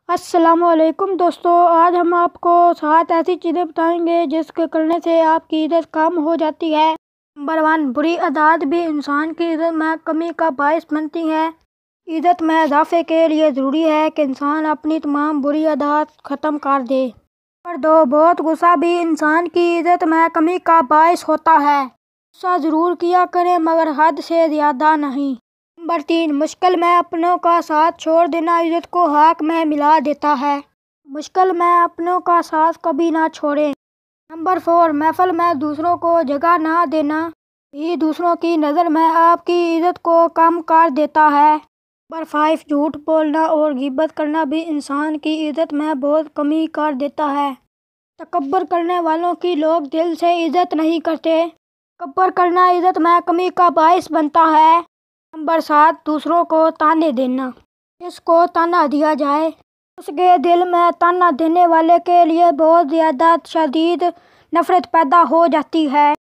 السلام علیکم دوستو، آج ہم آپ کو 7 ایسی چیزیں بتائیں گے جس کے کرنے سے آپ کی عزت کم ہو جاتی ہے۔ نمبر 1، بری عادات بھی انسان کی عزت میں کمی کا باعث بنتی ہیں۔ عزت میں اضافے کے لیے ضروری ہے کہ انسان اپنی تمام بری عادات ختم کر دے۔ نمبر 2، بہت غصہ بھی انسان کی عزت میں کمی کا باعث ہوتا ہے۔ غصہ ضرور کیا کریں مگر حد سے زیادہ نہیں۔ نمبر 3، مشکل میں اپنوں کا ساتھ چھوڑ دینا عزت کو خاک میں ملا دیتا ہے۔ مشکل میں اپنوں کا ساتھ کبھی نہ چھوڑیں۔ نمبر 4، محفل میں دوسروں کو جگہ نہ دینا بھی دوسروں کی نظر میں آپ کی عزت کو کم کر دیتا ہے۔ نمبر 5، جھوٹ بولنا اور غیبت کرنا بھی انسان کی عزت میں بہت کمی کر دیتا ہے۔ تکبر کرنے والوں کی لوگ دل سے عزت نہیں کرتے۔ تکبر کرنا عزت میں کمی کا باعث بنتا ہے۔ نمبر 7، دوسروں کو تانے دینا۔ جس کو تانا دیا جائے اس کے دل میں تانا دینے والے کے لیے بہت زیادہ شدید نفرت پیدا ہو جاتی ہے۔